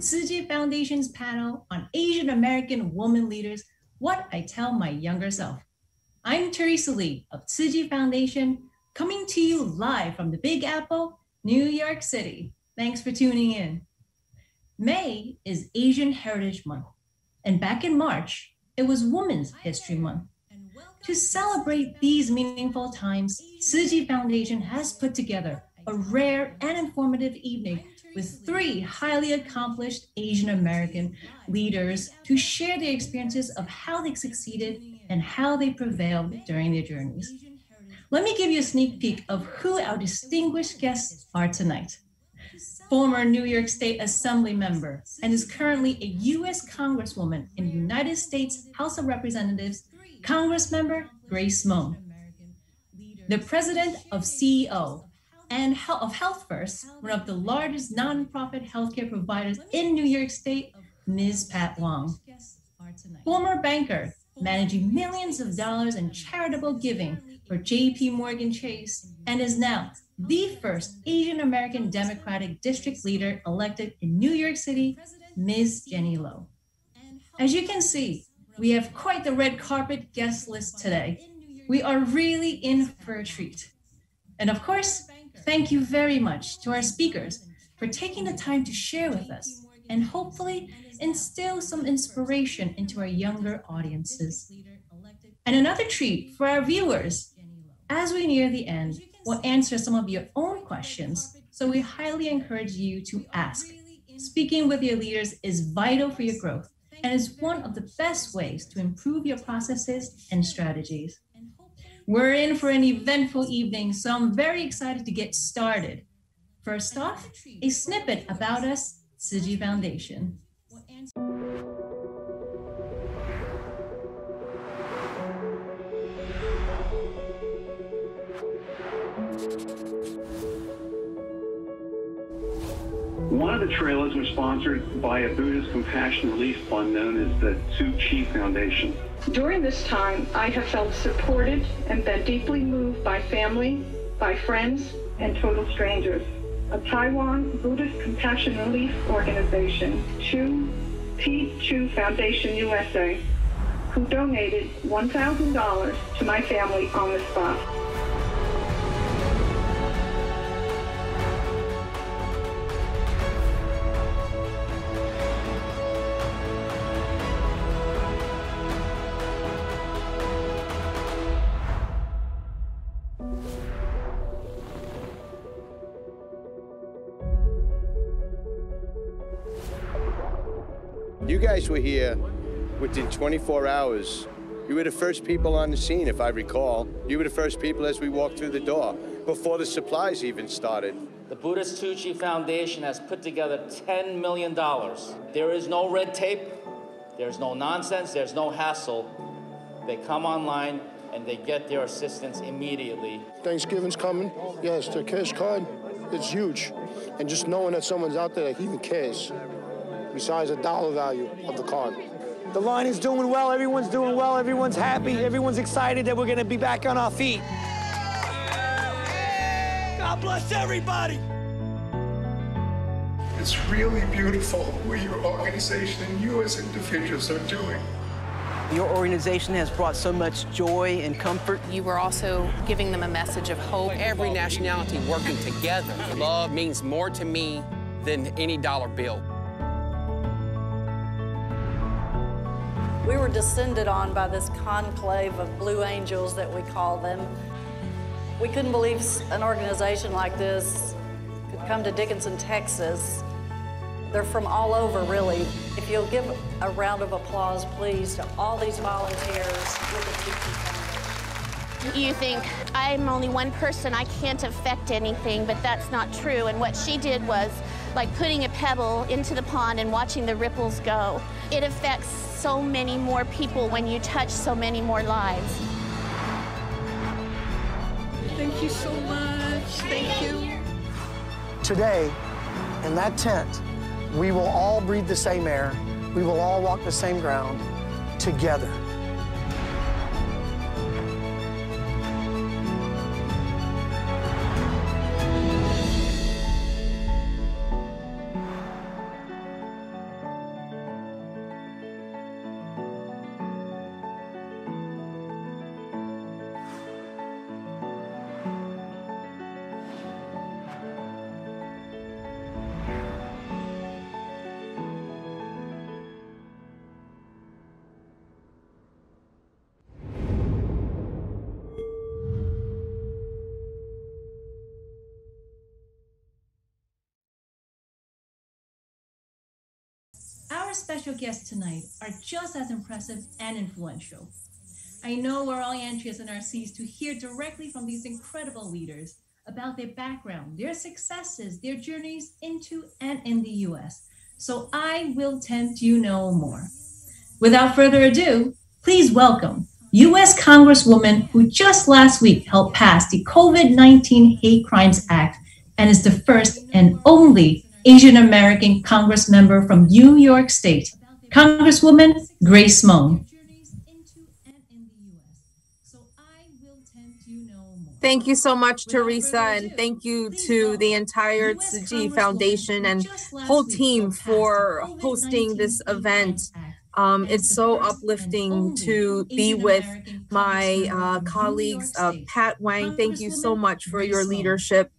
Tzu Chi Foundation's panel on Asian American women leaders, What I Tell My Younger Self. I'm Teresa Lee of Tzu Chi Foundation, coming to you live from the Big Apple, New York City. Thanks for tuning in. May is Asian Heritage Month, and back in March, it was Women's History Month. To celebrate these meaningful times, Tzu Chi Foundation has put together a rare and informative evening with 3 highly accomplished Asian American leaders to share their experiences of how they succeeded and how they prevailed during their journeys. Let me give you a sneak peek of who our distinguished guests are tonight. Former New York State Assembly member and is currently a U.S. Congresswoman in the United States House of Representatives, Congressmember Grace Moe. The president of CEO and of Health First, one of the largest nonprofit healthcare providers in New York State, Ms. Pat Wong. Former banker, managing millions of dollars in charitable giving for J.P. Morgan Chase, and is now the first Asian American Democratic District Leader elected in New York City, Ms. Jenny Lowe. As you can see, we have quite the red carpet guest list today. We are really in for a treat. And of course, thank you very much to our speakers for taking the time to share with us and hopefully instill some inspiration into our younger audiences. And another treat for our viewers. As we near the end, we'll answer some of your own questions, so we highly encourage you to ask. Speaking with your leaders is vital for your growth and is one of the best ways to improve your processes and strategies. We're in for an eventful evening, so I'm very excited to get started. First off, a snippet about us, Tzu Chi Foundation. One of the trailers was sponsored by a Buddhist compassion relief fund known as the Tzu Chi Foundation. During this time, I have felt supported and been deeply moved by family, by friends, and total strangers. A Taiwan Buddhist compassion relief organization, Tzu Chi Foundation USA, who donated $1,000 to my family on the spot. You guys were here within 24 hours. You were the first people on the scene, if I recall. You were the first people as we walked through the door, before the supplies even started. The Buddhist Tzu Chi Foundation has put together $10 million. There is no red tape, there's no nonsense, there's no hassle. They come online and they get their assistance immediately. Thanksgiving's coming. Yes, the cash card, it's huge. And just knowing that someone's out there that even cares, besides the dollar value of the card. The line is doing well, everyone's doing well, everyone's happy, everyone's excited that we're gonna be back on our feet. God bless everybody! It's really beautiful what your organization and you as individuals are doing. Your organization has brought so much joy and comfort. You were also giving them a message of hope. Every nationality working together. Love means more to me than any dollar bill. We were descended on by this conclave of blue angels that we call them. We couldn't believe an organization like this could come to Dickinson, Texas. They're from all over, really. If you'll give a round of applause, please, to all these volunteers with the Tzu Chi Foundation. You think, I'm only one person, I can't affect anything, but that's not true. And what she did was like putting a pebble into the pond and watching the ripples go. It affects so many more people when you touch so many more lives. Thank you so much. Thank you. Today, in that tent, we will all breathe the same air. We will all walk the same ground together. our special guests tonight are just as impressive and influential. I know we're all anxious in our seats to hear directly from these incredible leaders about their background, their successes, their journeys into and in the US. So I will tempt you no more. Without further ado, please welcome US Congresswoman who just last week helped pass the COVID-19 Hate Crimes Act and is the first and only Asian American Congress member from New York State, Congresswoman Grace Meng. Thank you so much, Teresa, and thank you to the entire Tzu Chi Foundation and whole team for hosting this event. It's so uplifting to be with my colleagues. Pat Wang, thank you so much for your leadership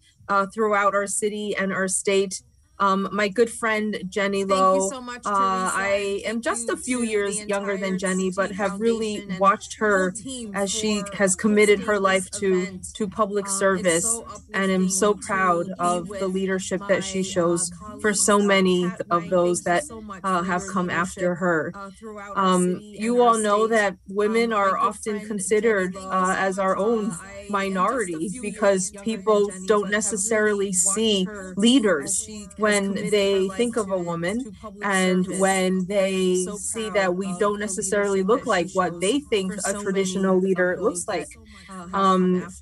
throughout our city and our state. My good friend, Jenny Lowe. Thank you so much, Teresa. I am just a few years younger than Jenny, but have really watched her as she has committed her life to public service, and am so proud of the leadership that she shows for so many of those that have come after her. You all know that women are often considered as our own minority because people don't necessarily see leaders when they think of a woman, and when they see that we don't necessarily look like what they think a traditional leader looks like.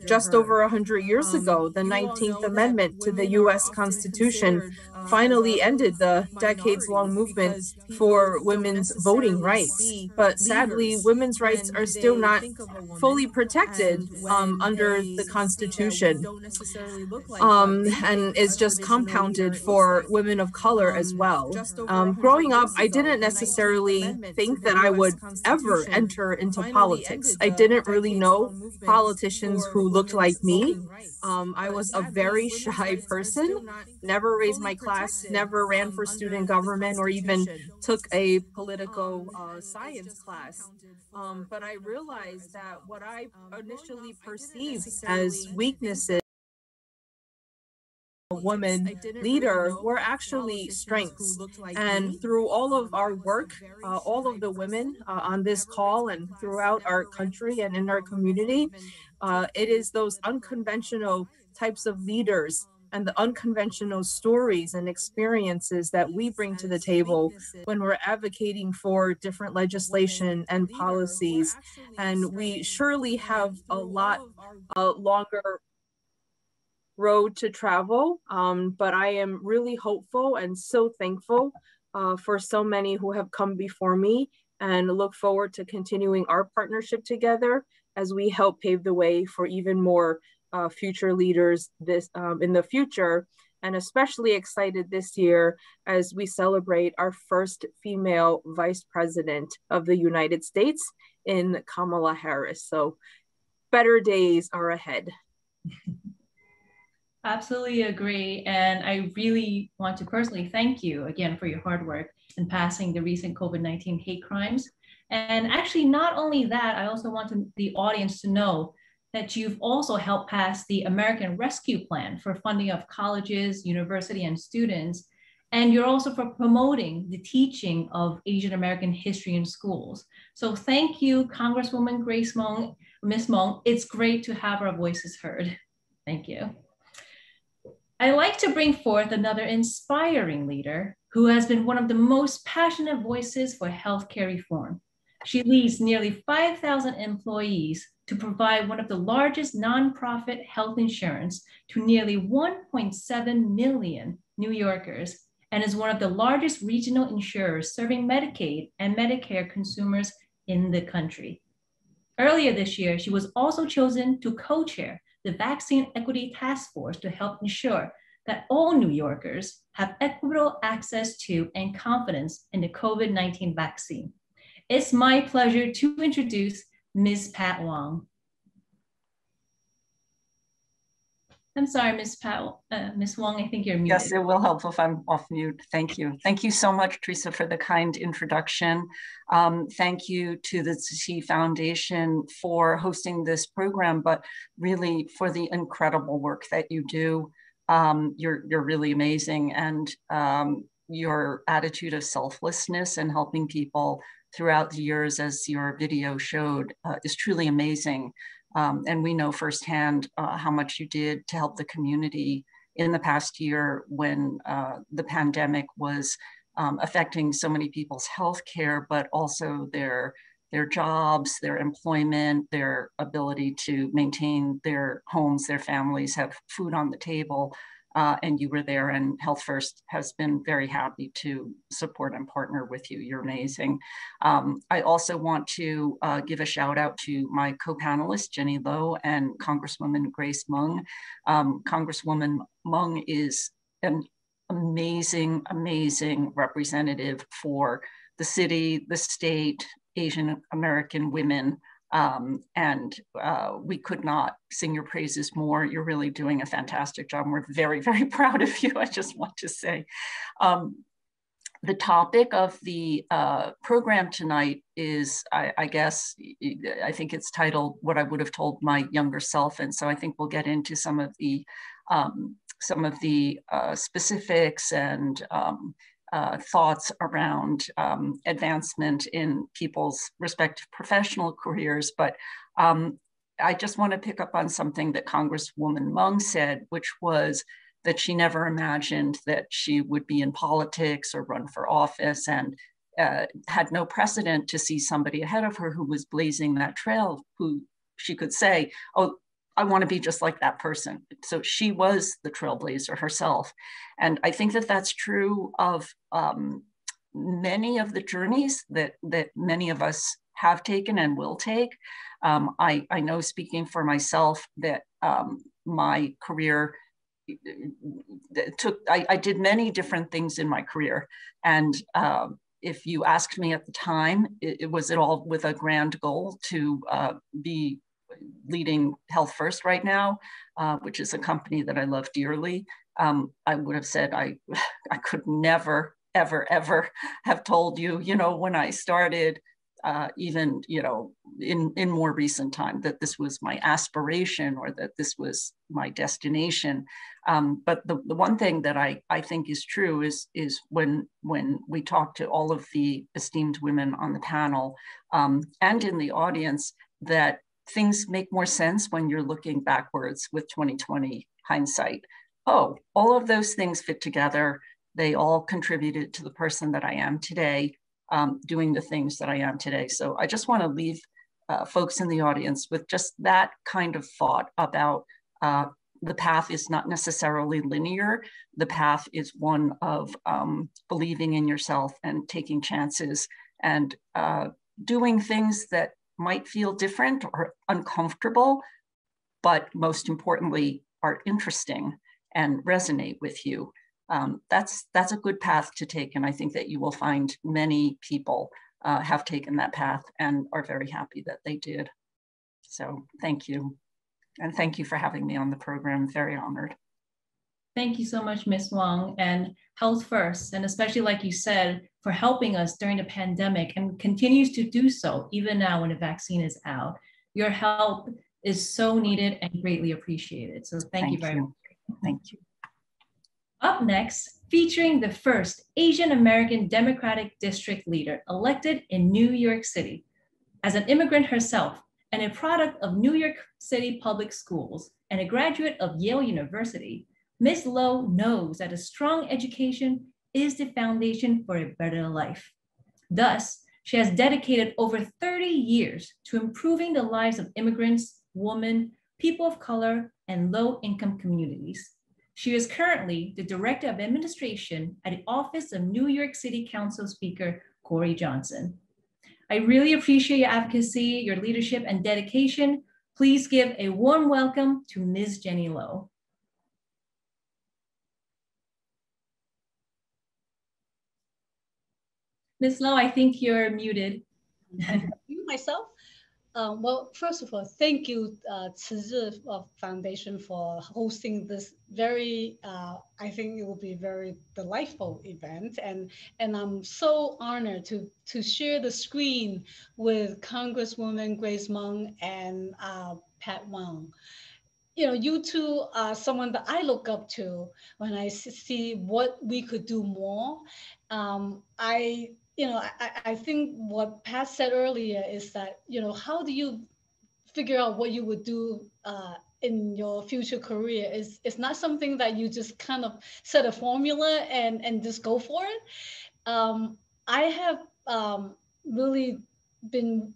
Just over 100 years ago, the 19th Amendment to the US Constitution finally ended the decades-long movement for women's voting rights. But sadly, women's rights are still not fully protected under the Constitution, and is just compounded for women of color as well. Growing up, I didn't necessarily think that I would ever enter into politics. I didn't really know politicians who looked like me. I was a very shy person, never raised my class, never ran for student government or even took a political science class. But I realized that what I initially perceived as weaknesses woman leader were actually strengths. And through all of our work, all of the women on this call and throughout our country and in our community, it is those unconventional types of leaders and the unconventional stories and experiences that we bring to the table when we're advocating for different legislation and policies. And we surely have a lot longer road to travel, but I am really hopeful and so thankful for so many who have come before me, and look forward to continuing our partnership together as we help pave the way for even more future leaders in the future, and especially excited this year as we celebrate our first female Vice President of the United States in Kamala Harris. So better days are ahead. Absolutely agree. And I really want to personally thank you again for your hard work in passing the recent COVID-19 hate crimes. And actually, not only that, I also want the audience to know that you've also helped pass the American Rescue Plan for funding of colleges, university, and students. And you're also for promoting the teaching of Asian American history in schools. So thank you, Congresswoman Grace Meng, Ms. Meng. It's great to have our voices heard. Thank you. I like to bring forth another inspiring leader who has been one of the most passionate voices for healthcare reform. She leads nearly 5,000 employees to provide one of the largest nonprofit health insurance to nearly 1.7 million New Yorkers, and is one of the largest regional insurers serving Medicaid and Medicare consumers in the country. Earlier this year, she was also chosen to co-chair the Vaccine Equity Task Force to help ensure that all New Yorkers have equitable access to and confidence in the COVID-19 vaccine. It's my pleasure to introduce Ms. Pat Wang. I'm sorry, Ms. Wang, I think you're muted. Yes, it will help if I'm off mute. Thank you. Thank you so much, Teresa, for the kind introduction. Thank you to the Tzu Chi Foundation for hosting this program, but really for the incredible work that you do. You're really amazing. And your attitude of selflessness and helping people throughout the years, as your video showed, is truly amazing. And we know firsthand how much you did to help the community in the past year when the pandemic was affecting so many people's health care, but also their jobs, their employment, their ability to maintain their homes, their families, have food on the table. And you were there, and Health First has been very happy to support and partner with you. You're amazing. I also want to give a shout out to my co-panelists, Jenny Lowe and Congresswoman Grace Meng. Congresswoman Meng is an amazing, amazing representative for the city, the state, Asian American women. And we could not sing your praises more. You're really doing a fantastic job. We're very, very proud of you, I just want to say. The topic of the program tonight is, I guess, I think it's titled What I Would Have Told My Younger Self. And so I think we'll get into some of the specifics and thoughts around advancement in people's respective professional careers. But I just want to pick up on something that Congresswoman Meng said, which was that she never imagined that she would be in politics or run for office, and had no precedent to see somebody ahead of her who was blazing that trail, who she could say, oh, I want to be just like that person. So she was the trailblazer herself. And I think that that's true of many of the journeys that many of us have taken and will take. I know, speaking for myself, that my career I did many different things in my career. And if you asked me at the time, it was all with a grand goal to be leading Health First right now, which is a company that I love dearly. I would have said I could never, ever, ever have told you, when I started, even, in more recent time, that this was my aspiration or that this was my destination. But the one thing that I think is true is when we talk to all of the esteemed women on the panel and in the audience, that things make more sense when you're looking backwards with 2020 hindsight. Oh, all of those things fit together. They all contributed to the person that I am today, doing the things that I am today. So I just want to leave folks in the audience with just that kind of thought about the path is not necessarily linear. The path is one of believing in yourself and taking chances and doing things that might feel different or uncomfortable, but most importantly, are interesting and resonate with you. That's a good path to take. And I think that you will find many people have taken that path and are very happy that they did. So thank you. And thank you for having me on the program. Very honored. Thank you so much, Ms. Wong, and Health First, and especially, like you said, for helping us during the pandemic and continues to do so even now when the vaccine is out. Your help is so needed and greatly appreciated. So thank you very much. Thank you. Up next, featuring the first Asian American Democratic District leader elected in New York City. As an immigrant herself and a product of New York City public schools and a graduate of Yale University, Ms. Lowe knows that a strong education is the foundation for a better life. Thus, she has dedicated over 30 years to improving the lives of immigrants, women, people of color, and low-income communities. She is currently the Director of Administration at the Office of New York City Council Speaker Corey Johnson. I really appreciate your advocacy, your leadership, and dedication. Please give a warm welcome to Ms. Jenny Lowe. Ms. Lowe, I think you're muted. You myself? Well, first of all, thank you, Tzu Chi Foundation, for hosting this very, I think it will be very delightful event. And I'm so honored to share the screen with Congresswoman Grace Meng and Pat Wong. you two are someone that I look up to when I see what we could do more. I think what Pat said earlier is that, how do you figure out what you would do in your future career is it's not something that you just kind of set a formula and just go for it. I have really been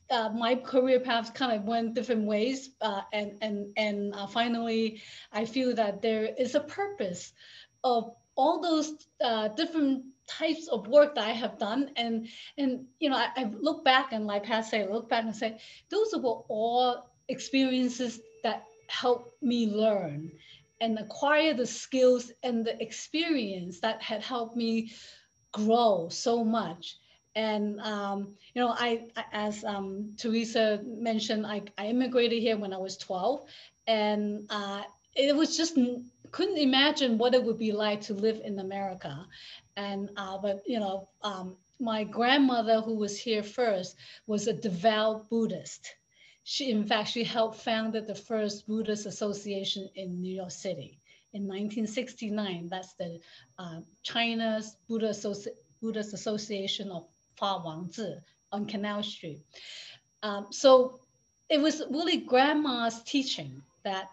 my career paths kind of went different ways, and finally, I feel that there is a purpose of all those different types of work that I have done, and I look back and like Pat said, look back and say those were all experiences that helped me learn and acquire the skills and the experience that had helped me grow so much. And as Teresa mentioned, I immigrated here when I was 12, and it was just couldn't imagine what it would be like to live in America. And but my grandmother, who was here first, was a devout Buddhist. In fact, she helped founded the first Buddhist association in New York City in 1969. That's the China's Buddhist Association of Fa Wangzi on Canal Street. So it was really grandma's teaching that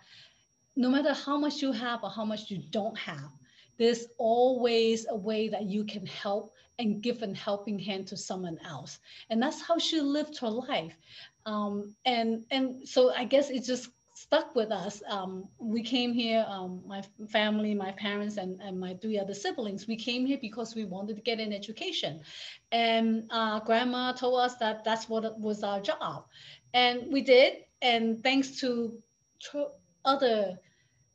no matter how much you have or how much you don't have, there's always a way that you can help and give a helping hand to someone else. And that's how she lived her life. And so I guess it just stuck with us. We came here, my family, my parents, and my 3 other siblings. We came here because we wanted to get an education. And grandma told us that that's what was our job. And we did. And thanks to other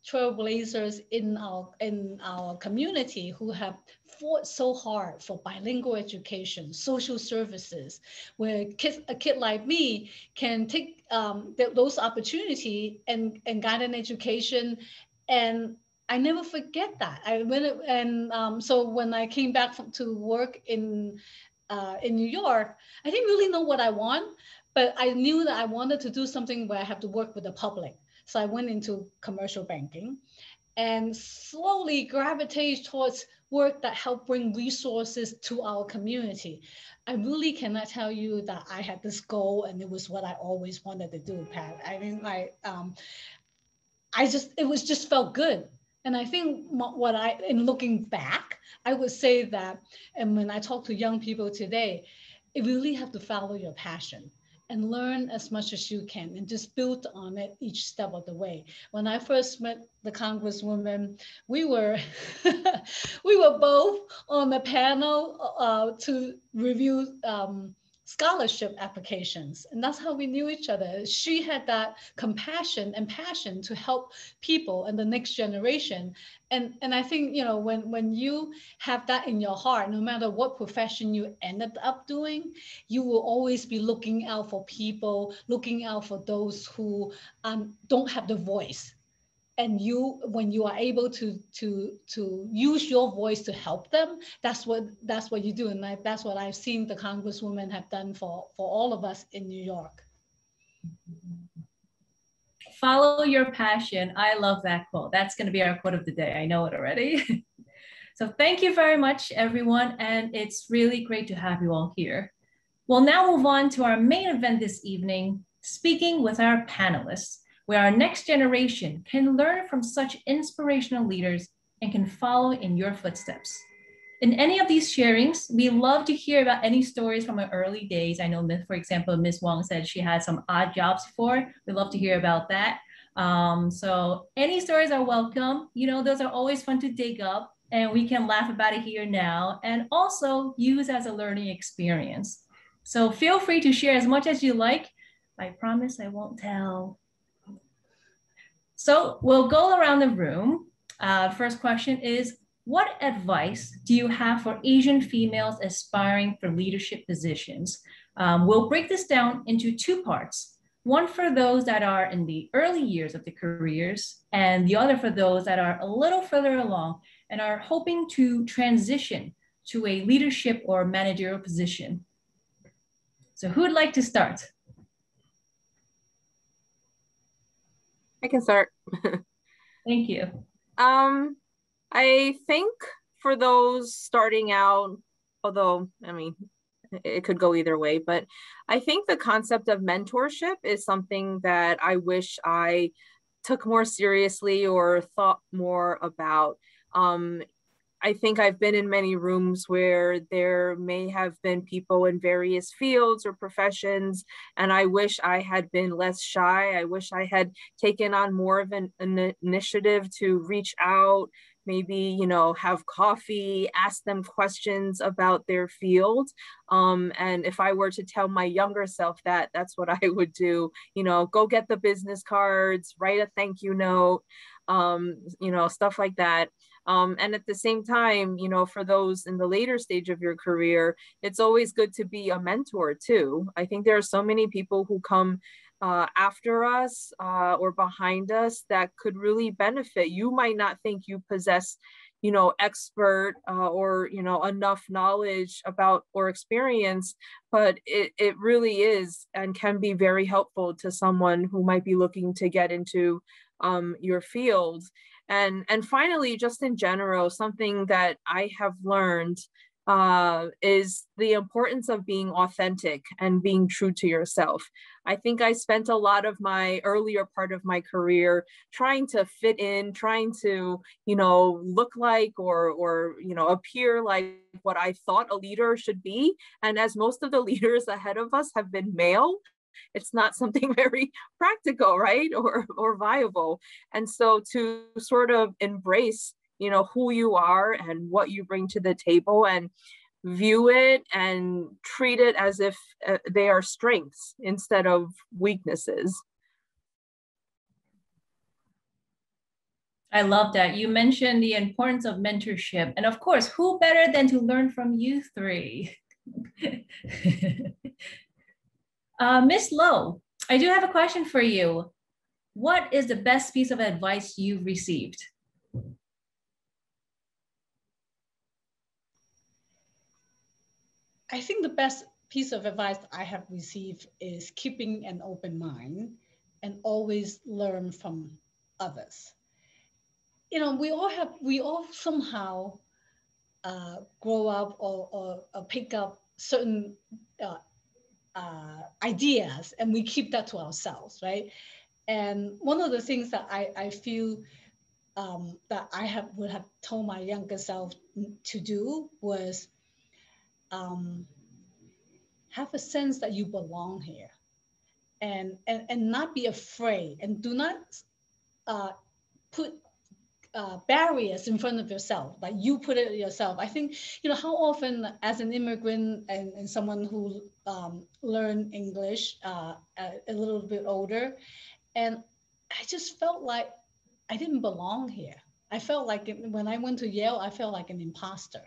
trailblazers in our community who have fought so hard for bilingual education, social services, where a kid like me can take those opportunities and get an education. And I never forget that. So when I came back to work in New York, I didn't really know what I want, but I knew that I wanted to do something where I have to work with the public. So I went into commercial banking and slowly gravitated towards work that helped bring resources to our community. I really cannot tell you that I had this goal and it was what I always wanted to do, Pat. I mean, it was just felt good. And I think in looking back, I would say that, and when I talk to young people today, you really have to follow your passion and learn as much as you can and just build on it each step of the way. When I first met the Congresswoman, we were both on the panel to review scholarship applications. And that's how we knew each other. She had that compassion and passion to help people and the next generation. And I think, when you have that in your heart, no matter what profession you ended up doing, you will always be looking out for people, looking out for those who don't have the voice. And when you are able to use your voice to help them, that's what you do. And that's what I've seen the Congresswoman have done for all of us in New York. Follow your passion. I love that quote. That's going to be our quote of the day. I know it already. So thank you very much, everyone. And it's really great to have you all here. We'll now move on to our main event this evening, speaking with our panelists, where our next generation can learn from such inspirational leaders and can follow in your footsteps. In any of these sharings, we love to hear about any stories from our early days. I know, for example, Ms. Wong said she had some odd jobs before. We love to hear about that. So any stories are welcome. Those are always fun to dig up, and we can laugh about it here now and also use as a learning experience. So feel free to share as much as you like. I promise I won't tell. So we'll go around the room. First question is, what advice do you have for Asian females aspiring for leadership positions? We'll break this down into 2 parts. One for those that are in the early years of their careers, and the other for those that are a little further along and are hoping to transition to a leadership or managerial position. So who'd like to start? I can start. Thank you. I think for those starting out, although, I mean, it could go either way, but I think the concept of mentorship is something that I wish I took more seriously or thought more about. I think I've been in many rooms where there may have been people in various fields or professions, and I wish I had been less shy. I wish I had taken on more of an initiative to reach out, maybe, you know, have coffee, ask them questions about their field. And if I were to tell my younger self that, that's what I would do. You know, go get the business cards, write a thank you note, you know, stuff like that. And at the same time, you know, for those in the later stage of your career, it's always good to be a mentor too. I think there are so many people who come after us or behind us that could really benefit. You might not think you possess, you know, expert or, you know, enough knowledge about or experience, but it really is and can be very helpful to someone who might be looking to get into your field. And finally, just in general, something that I have learned is the importance of being authentic and being true to yourself. I think I spent a lot of my earlier part of my career trying to fit in, trying to, you know, look like or you know, appear like what I thought a leader should be. And as most of the leaders ahead of us have been male, it's not something very practical, right? Or viable. And so to sort of embrace, you know, who you are and what you bring to the table and view it and treat it as if they are strengths instead of weaknesses. I love that. You mentioned the importance of mentorship. And of course, who better than to learn from you three? Miss Lowe, I do have a question for you. What is the best piece of advice you've received? I think the best piece of advice I have received is keeping an open mind and always learn from others. You know, we all somehow grow up or pick up certain ideas and we keep that to ourselves, right? And one of the things that I feel that I would have told my younger self to do was have a sense that you belong here and not be afraid and do not put barriers in front of yourself, like you put it yourself. I think, you know, how often as an immigrant and someone who learned English a little bit older, and I just felt like I didn't belong here. I felt like when I went to Yale, I felt like an imposter.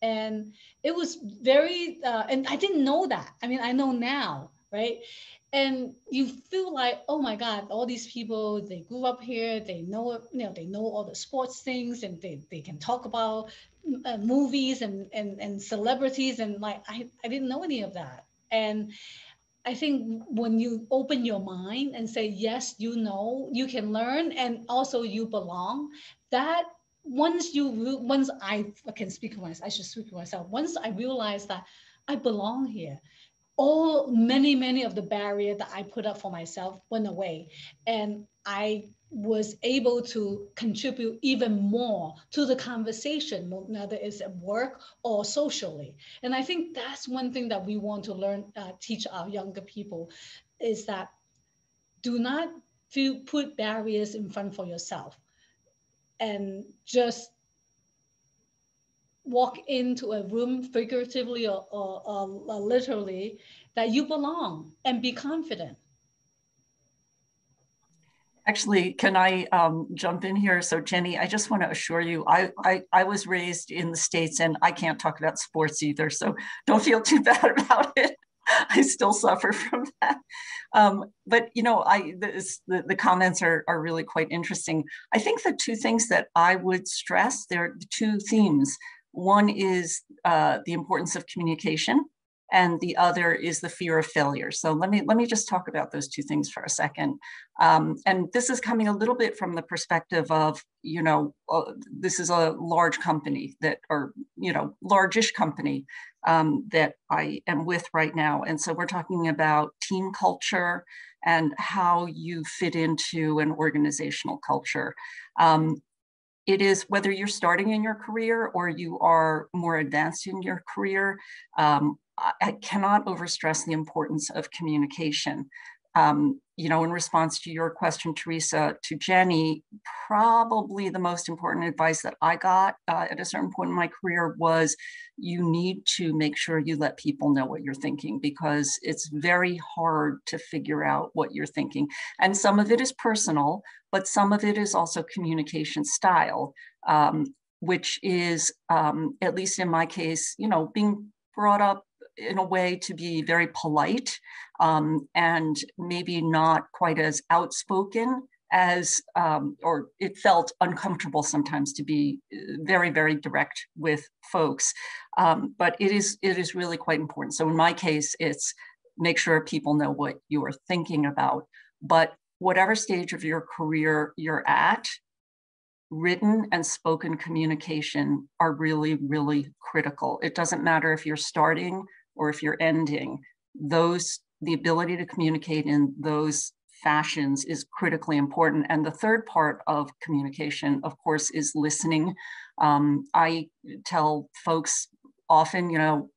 And it was very, and I didn't know that. I mean, I know now, right? And you feel like, oh my God, all these people, they grew up here, they know, you know, they know all the sports things and they can talk about movies and celebrities. And like, I didn't know any of that. And I think when you open your mind and say, yes, you know, you can learn and also you belong, that once I can speak for myself, I should speak for myself. Once I realized that I belong here, many of the barrier that I put up for myself went away. And I was able to contribute even more to the conversation, whether it's at work or socially. And I think that's one thing that we want to learn, teach our younger people, is that do not put barriers in front for yourself and just walk into a room figuratively or literally that you belong and be confident. Actually, can I jump in here? So Jenny, I just want to assure you, I was raised in the States and I can't talk about sports either, so don't feel too bad about it. I still suffer from that. But you know, the comments are really quite interesting. I think the two things that I would stress, there are two themes. One is the importance of communication. and the other is the fear of failure. So let me just talk about those two things for a second. And this is coming a little bit from the perspective of, this is a large company or largish company that I am with right now. And so we're talking about team culture and how you fit into an organizational culture. It is whether you're starting in your career or you are more advanced in your career. I cannot overstress the importance of communication. In response to your question, Teresa, to Jenny, probably the most important advice that I got at a certain point in my career was you need to make sure you let people know what you're thinking, because it's very hard to figure out what you're thinking. And some of it is personal, but some of it is also communication style, which is, at least in my case, being brought up in a way to be very polite and maybe not quite as outspoken as, or it felt uncomfortable sometimes to be very, very direct with folks. But it is really quite important. So in my case, it's make sure people know what you are thinking about. But whatever stage of your career you're at, written and spoken communication are really, really critical. It doesn't matter if you're starting or if you're ending. The ability to communicate in those fashions is critically important. And the third part of communication, of course, is listening. I tell folks often,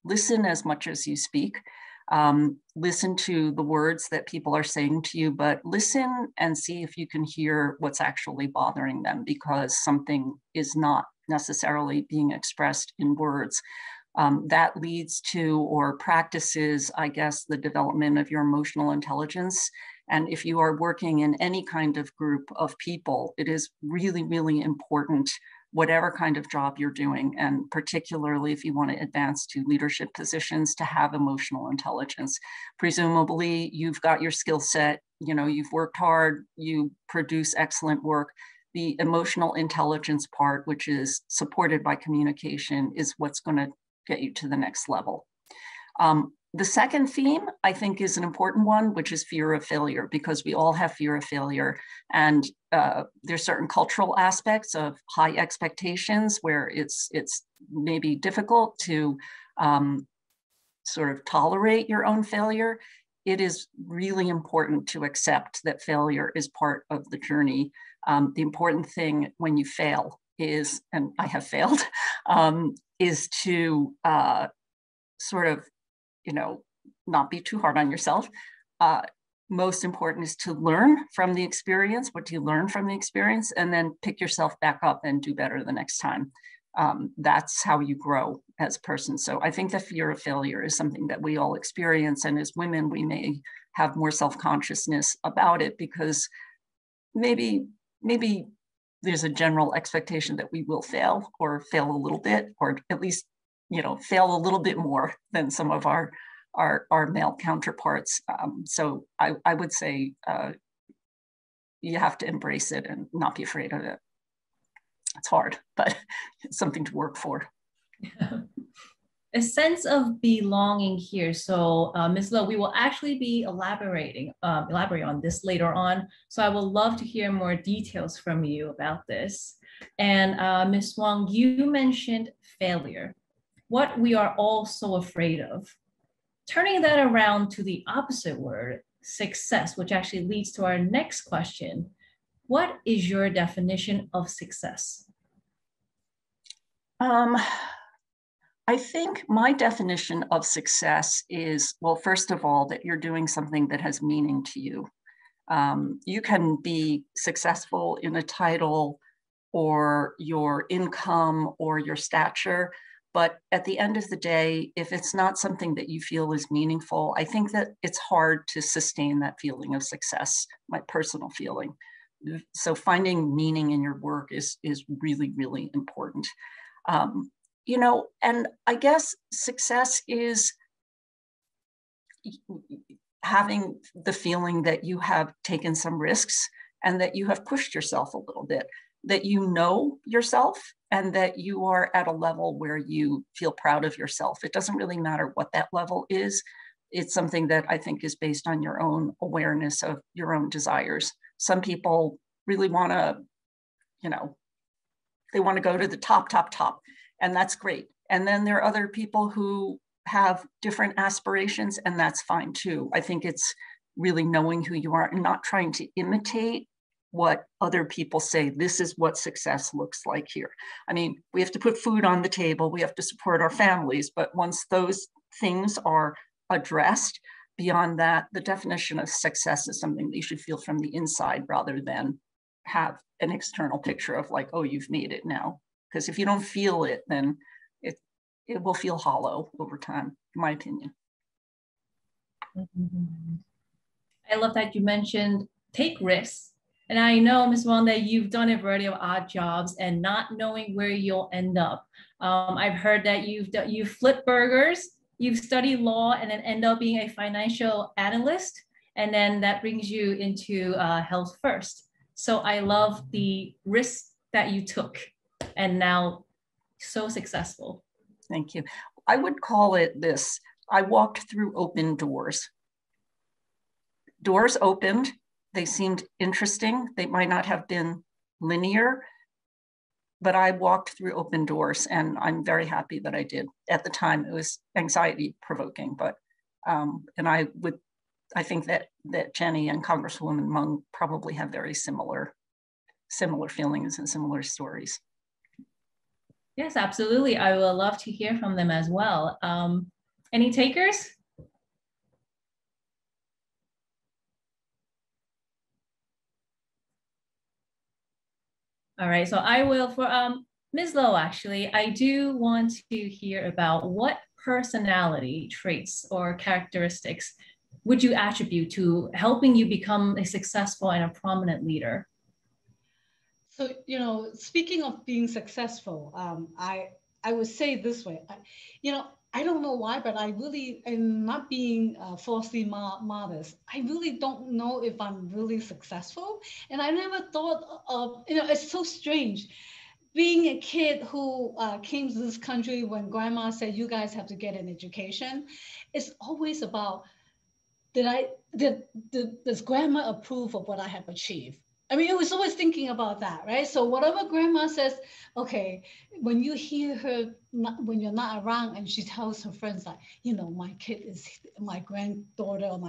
listen as much as you speak. Listen to the words that people are saying to you, but listen and see if you can hear what's actually bothering them, because something is not necessarily being expressed in words. That leads to, or practices, I guess, the development of your emotional intelligence. And if you are working in any kind of group of people, it is really, really important, whatever kind of job you're doing, and particularly if you want to advance to leadership positions, to have emotional intelligence. Presumably, you've got your skill set, you've worked hard, you produce excellent work. The emotional intelligence part, which is supported by communication, is what's going to get you to the next level. The second theme, I think, is an important one, which is fear of failure, because we all have fear of failure. And there's certain cultural aspects of high expectations where it's maybe difficult to sort of tolerate your own failure. It is really important to accept that failure is part of the journey. The important thing when you fail is, and I have failed, is to sort of, not be too hard on yourself. Most important is to learn from the experience. What do you learn from the experience? And then pick yourself back up and do better the next time. That's how you grow as a person. So I think the fear of failure is something that we all experience. And as women, we may have more self-consciousness about it, because maybe there's a general expectation that we will fail, or fail a little bit, or at least, fail a little bit more than some of our male counterparts. So I would say you have to embrace it and not be afraid of it. It's hard, but it's something to work for. A sense of belonging here. So Ms. Lowe, we will actually be elaborating on this later on. So I would love to hear more details from you about this. And Ms. Wong, you mentioned failure, what we are all so afraid of. Turning that around to the opposite word, success, which actually leads to our next question. What is your definition of success? I think my definition of success is, well, first of all, that you're doing something that has meaning to you. You can be successful in a title or your income or your stature, but at the end of the day, if it's not something that you feel is meaningful, I think that it's hard to sustain that feeling of success, my personal feeling. So finding meaning in your work is really, really important. And I guess success is having the feeling that you have taken some risks and that you have pushed yourself a little bit. that you know yourself and that you are at a level where you feel proud of yourself. It doesn't really matter what that level is. It's something that I think is based on your own awareness of your own desires. Some people really want to, you know, they want to go to the top, and that's great. And then there are other people who have different aspirations, and that's fine too. I think it's really knowing who you are and not trying to imitate what other people say. This is what success looks like here. I mean, we have to put food on the table, we have to support our families, but once those things are addressed, beyond that, the definition of success is something that you should feel from the inside rather than have an external picture of like, oh, you've made it now. Because if you don't feel it, then it will feel hollow over time, in my opinion. I love that you mentioned take risks. And I know, Ms. Wong, that you've done a variety of odd jobs and not knowing where you'll end up. I've heard that you've flipped burgers, you've studied law, and then end up being a financial analyst. And then that brings you into health first. So I love the risks that you took and now so successful. Thank you. I would call it this. I walked through open doors. Doors opened. They seemed interesting. They might not have been linear, but I walked through open doors, and I'm very happy that I did. At the time, it was anxiety provoking, but and I think that Jenny and Congresswoman Meng probably have very similar feelings and similar stories. Yes, absolutely. I would love to hear from them as well. Any takers? All right, so I will, for Ms. Lowe, actually, I do want to hear about what personality traits or characteristics would you attribute to helping you become a successful and a prominent leader? So, you know, speaking of being successful, I would say this way, I don't know why, but I really am not being falsely modest. I really don't know if I'm really successful. And I never thought of, it's so strange. Being a kid who came to this country when grandma said, you guys have to get an education, it's always about, does grandma approve of what I have achieved? I mean, it was always thinking about that, right? So whatever grandma says, okay, when you hear her, when you're not around and she tells her friends like, my granddaughter or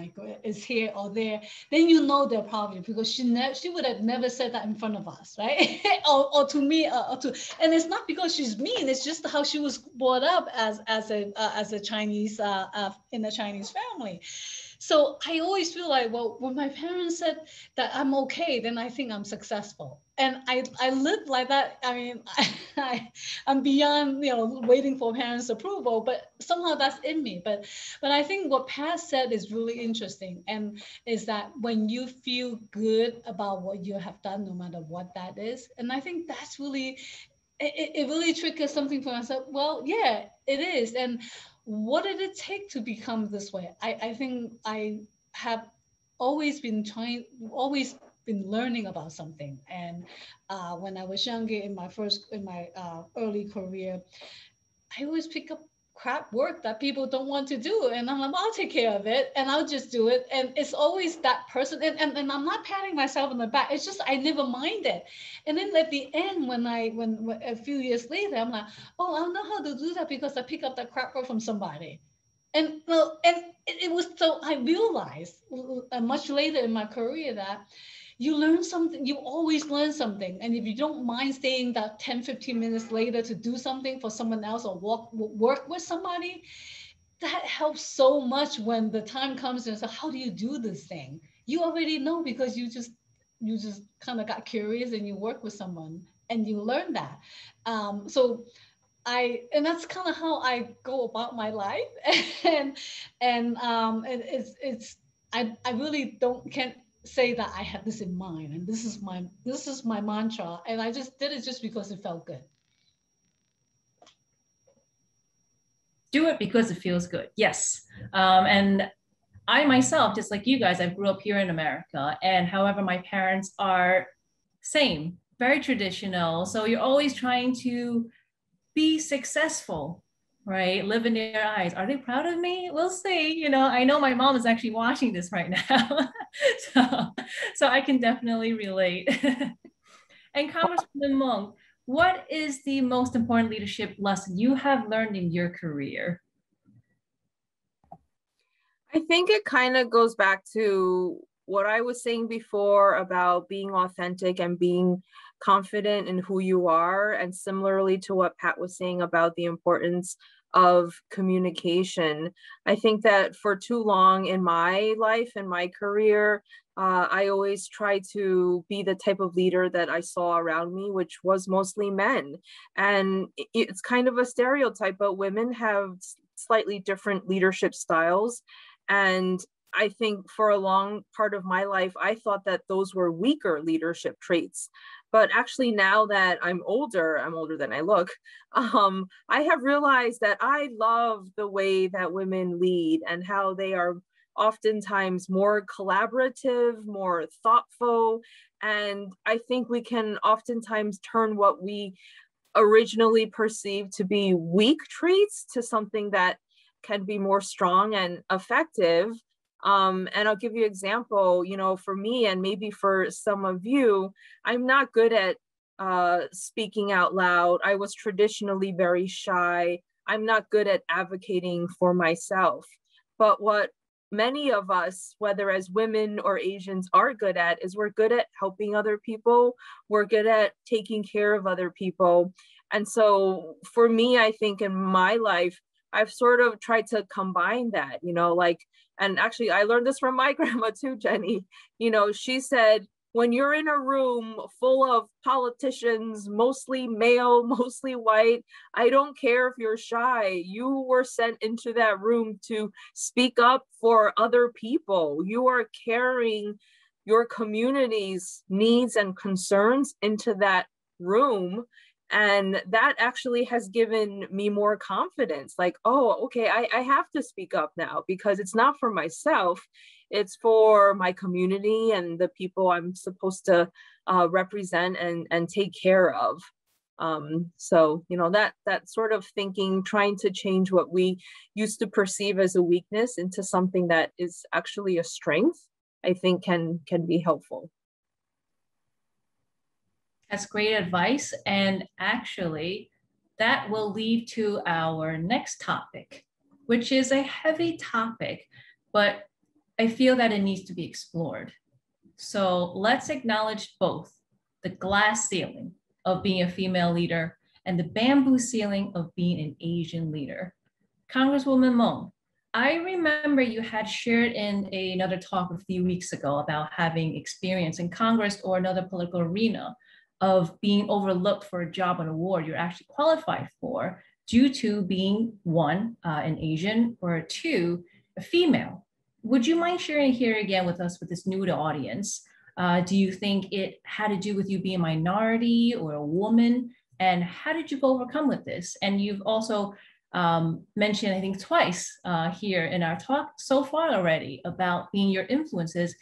is here or there, then you know they're probably, because she would have never said that in front of us, right? or to me, and it's not because she's mean, it's just how she was brought up as a Chinese, in a Chinese family. So I always feel like, well, when my parents said that I'm okay, then I think I'm successful. And I live like that. I mean, I'm beyond, waiting for parents' approval, but somehow that's in me. But I think what Pat said is really interesting, and is that when you feel good about what you have done, no matter what that is, and I think that's really, it really triggers something for myself. Well, yeah, it is. And what did it take to become this way? I think I have always been learning about something. And when I was younger, in my early career, I always pick up crap work that people don't want to do, and I'm like, I'll take care of it, and I'll just do it. And it's always that person, and I'm not patting myself on the back, it's just I never mind it. And then at the end, when a few years later, I'm like, oh, I know how to do that because I pick up that crap work from somebody. And it was, so I realized much later in my career that you learn something, you always learn something. And if you don't mind staying that 10, 15 minutes later to do something for someone else or work with somebody, that helps so much when the time comes and so how do you do this thing? You already know because you just kind of got curious and you work with someone and you learn that. And that's kind of how I go about my life. I really can't say that I had this in mind and this is my mantra, and I just did it just because it felt good. Do it because it feels good. Yes. And I myself, just like you guys, I grew up here in America, and however, my parents are same. very traditional. So you're always trying to be successful, right? Live in their eyes. Are they proud of me? We'll see. You know, I know my mom is actually watching this right now. so, so I can definitely relate. And Congresswoman Meng, what is the most important leadership lesson you have learned in your career? I think it kind of goes back to what I was saying before about being authentic and being confident in who you are, and similarly to what Pat was saying about the importance of communication. I think that for too long in my life and my career, I always try to be the type of leader that I saw around me, which was mostly men. And it's kind of a stereotype, but women have slightly different leadership styles. And I think for a long part of my life, I thought that those were weaker leadership traits. But actually, now that I'm older than I look, I have realized that I love the way that women lead and how they are oftentimes more collaborative, more thoughtful. And I think we can oftentimes turn what we originally perceived to be weak traits to something that can be more strong and effective. And I'll give you an example, you know, for me and maybe for some of you, I'm not good at speaking out loud. I was traditionally very shy. I'm not good at advocating for myself. But what many of us, whether as women or Asians, are good at is we're good at helping other people. We're good at taking care of other people. And so for me, I think in my life, I've sort of tried to combine that, you know, like, and actually I learned this from my grandma too, Jenny. You know, she said, when you're in a room full of politicians, mostly male, mostly white, I don't care if you're shy. You were sent into that room to speak up for other people. You are carrying your community's needs and concerns into that room. And that actually has given me more confidence. Like, oh, okay, I have to speak up now because it's not for myself. It's for my community and the people I'm supposed to represent and take care of. So, you know, that sort of thinking, trying to change what we used to perceive as a weakness into something that is actually a strength, I think can be helpful. That's great advice. And actually, that will lead to our next topic, which is a heavy topic, but I feel that it needs to be explored. So let's acknowledge both the glass ceiling of being a female leader and the bamboo ceiling of being an Asian leader. Congresswoman Meng, I remember you had shared in another talk a few weeks ago about having experience in Congress or another political arena of being overlooked for a job or an award you're actually qualified for due to being one, an Asian, or two, a female. Would you mind sharing here again with us with this new audience? Do you think it had to do with you being a minority or a woman? And how did you overcome with this? And you've also mentioned, I think twice here in our talk so far already about being your influences.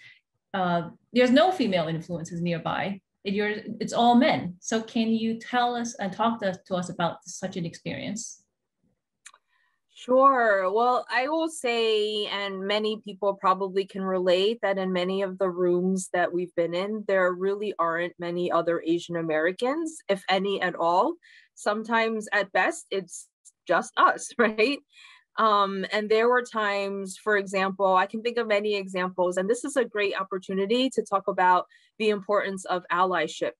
There's no female influences nearby. It's all men. So can you tell us and talk to us about such an experience? Sure. Well, I will say, and many people probably can relate, that in many of the rooms that we've been in, there really aren't many other Asian Americans, if any at all. Sometimes at best, it's just us, right? And there were times, for example, I can think of many examples, and this is a great opportunity to talk about the importance of allyship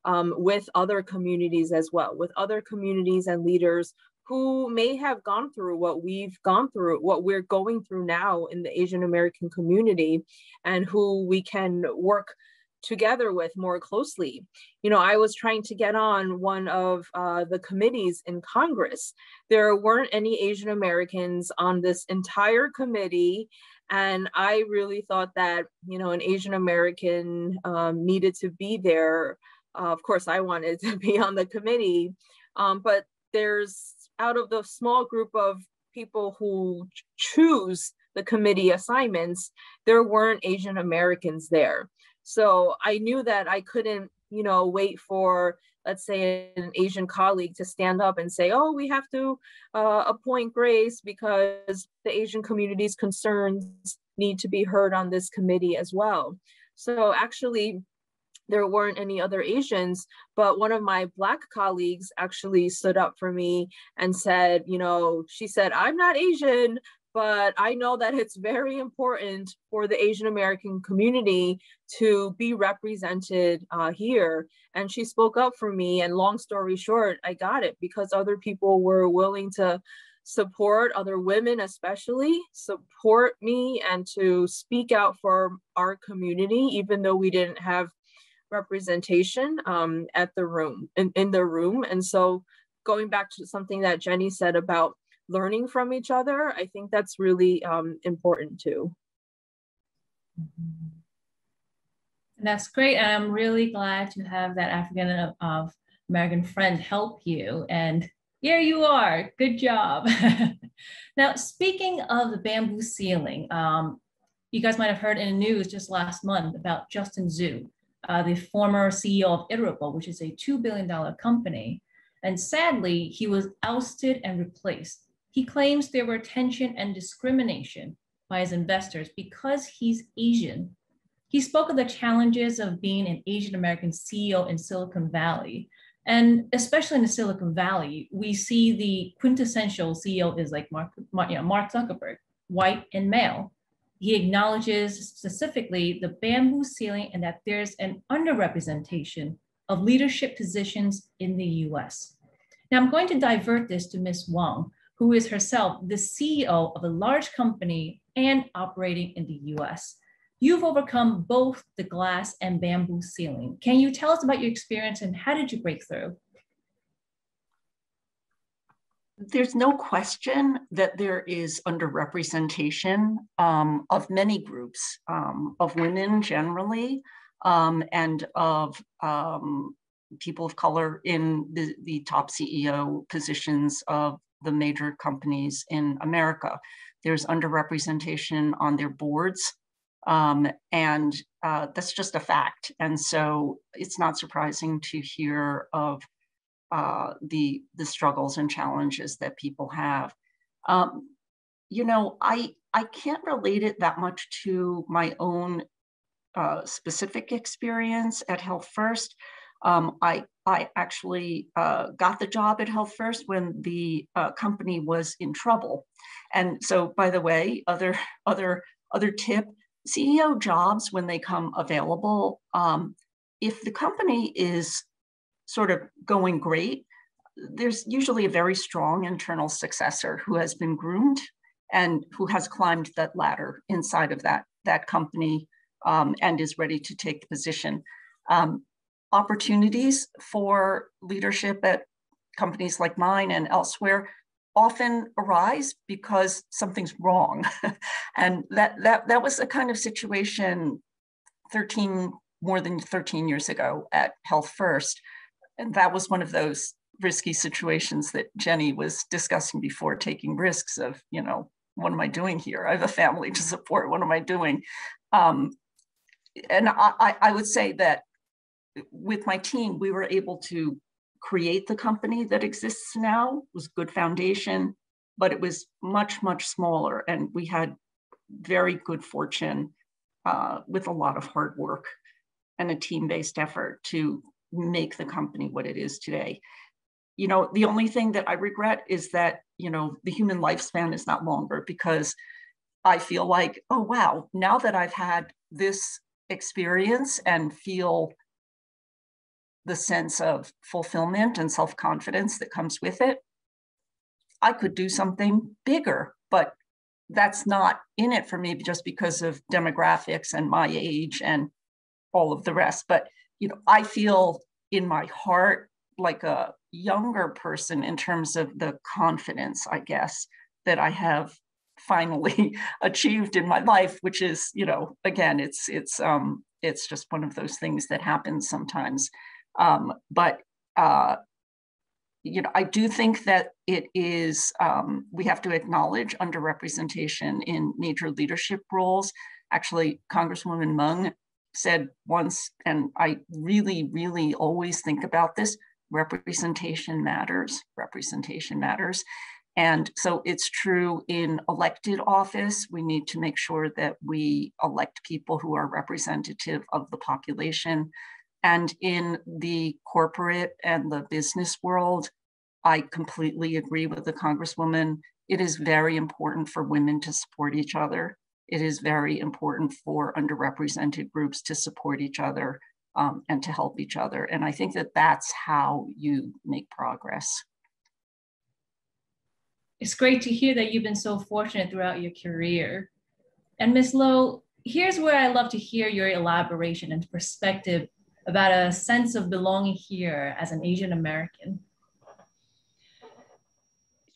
with other communities as well, with other communities and leaders who may have gone through what we've gone through, what we're going through now in the Asian American community, and who we can work together with more closely. You know, I was trying to get on one of the committees in Congress. There weren't any Asian Americans on this entire committee. And I really thought that, you know, an Asian American needed to be there. Of course, I wanted to be on the committee, but there's, out of the small group of people who choose the committee assignments, there weren't Asian Americans there. So I knew that I couldn't wait for, let's say, an Asian colleague to stand up and say, oh, we have to appoint Grace because the Asian community's concerns need to be heard on this committee as well. So actually, there weren't any other Asians, but one of my Black colleagues actually stood up for me and said, she said, I'm not Asian, but I know that it's very important for the Asian American community to be represented here. And she spoke up for me, and long story short, I got it because other people were willing to support, other women especially, support me and to speak out for our community, even though we didn't have representation at the room, in the room. And so going back to something that Jenny said about learning from each other, I think that's really important too. That's great. And I'm really glad to have that African American friend help you. And here you are. Good job. Now, speaking of the bamboo ceiling, you guys might have heard in the news just last month about Justin Tzu, the former CEO of Iterable, which is a $2 billion company. And sadly, he was ousted and replaced. He claims there were tension and discrimination by his investors because he's Asian. He spoke of the challenges of being an Asian American CEO in Silicon Valley. And especially in the Silicon Valley, we see the quintessential CEO is like Mark Zuckerberg, white and male. He acknowledges specifically the bamboo ceiling and that there's an underrepresentation of leadership positions in the US. Now I'm going to divert this to Ms. Wang, who is herself the CEO of a large company and operating in the US. You've overcome both the glass and bamboo ceiling. Can you tell us about your experience and how did you break through? There's no question that there is underrepresentation of many groups, of women generally, and of people of color in the top CEO positions of the major companies in America. There's underrepresentation on their boards, and that's just a fact. And so it's not surprising to hear of the struggles and challenges that people have. I can't relate it that much to my own specific experience at Health First. I actually got the job at Health First when the company was in trouble. And so, by the way, other tip, CEO jobs, when they come available, if the company is sort of going great, there's usually a very strong internal successor who has been groomed and who has climbed that ladder inside of that company and is ready to take the position. Opportunities for leadership at companies like mine and elsewhere often arise because something's wrong. And that was a kind of situation more than 13 years ago at Health First. And that was one of those risky situations that Jenny was discussing before, taking risks of, what am I doing here? I have a family to support. What am I doing? And I would say that with my team, we were able to create the company that exists now. It was good foundation, but it was much, much smaller. And we had very good fortune with a lot of hard work and a team-based effort to make the company what it is today. The only thing that I regret is that, the human lifespan is not longer, because I feel like, oh, wow, now that I've had this experience and feel the sense of fulfillment and self-confidence that comes with it, I could do something bigger, but that's not in it for me just because of demographics and my age and all of the rest. But, I feel in my heart like a younger person in terms of the confidence, I guess, that I have finally achieved in my life, which is, again, it's just one of those things that happens sometimes. But I do think that it is, we have to acknowledge underrepresentation in major leadership roles. Actually, Congresswoman Meng said once, and I really, really always think about this, representation matters, representation matters. And so it's true in elected office. We need to make sure that we elect people who are representative of the population. And in the corporate and the business world, I completely agree with the Congresswoman. It is very important for women to support each other. It is very important for underrepresented groups to support each other and to help each other. And I think that that's how you make progress. It's great to hear that you've been so fortunate throughout your career. And Ms. Lowe, here's where I love to hear your elaboration and perspective about a sense of belonging here as an Asian American.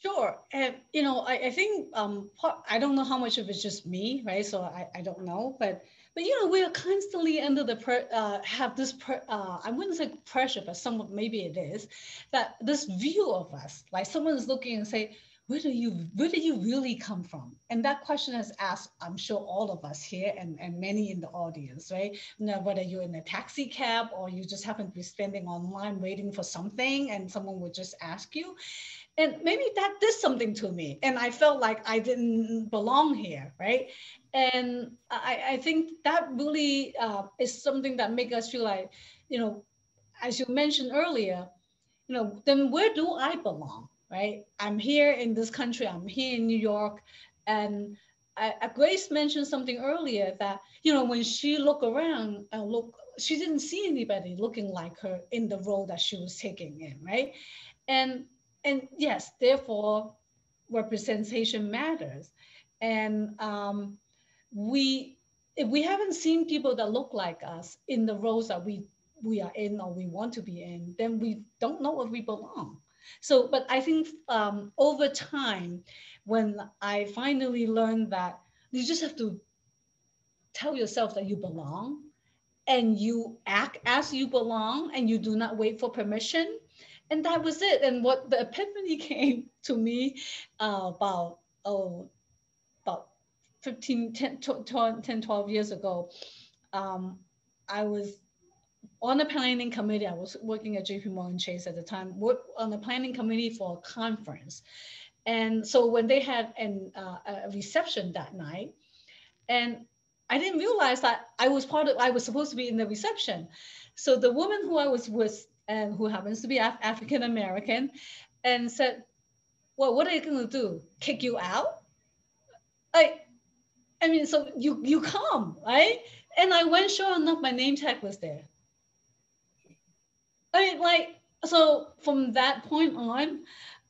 Sure. And, you know, I think, I don't know how much of it's just me, right? So I don't know, but you know, we are constantly under the, have this, I wouldn't say pressure, but somewhat maybe it is, that this view of us, like someone's looking and say, where do you really come from? And that question is asked, I'm sure all of us here and many in the audience, right? Now, whether you're in a taxi cab or you just happen to be spending online waiting for something and someone would just ask you. And maybe that did something to me. And I felt like I didn't belong here, right? And I think that really is something that makes us feel like, you know, as you mentioned earlier, you know, then where do I belong, right? I'm here in this country, I'm here in New York. And Grace mentioned something earlier that, you know, when she looked around and she didn't see anybody looking like her in the role that she was taking in, right? And yes, therefore, representation matters. And if we haven't seen people that look like us in the roles that we are in or we want to be in, then we don't know if we belong. So, but I think over time, when I finally learned that you just have to tell yourself that you belong and you act as you belong and you do not wait for permission. And that was it. And what the epiphany came to me about 10, 12 years ago. I was on the planning committee. I was working at JP Morgan Chase at the time, worked on the planning committee for a conference. And so when they had a reception that night, and I didn't realize that I was supposed to be in the reception. So the woman who I was with and who happens to be African American and said, well, what are you going to do? Kick you out? I mean, so you come, right? And I went, sure enough, my name tag was there. I mean, like, so from that point on,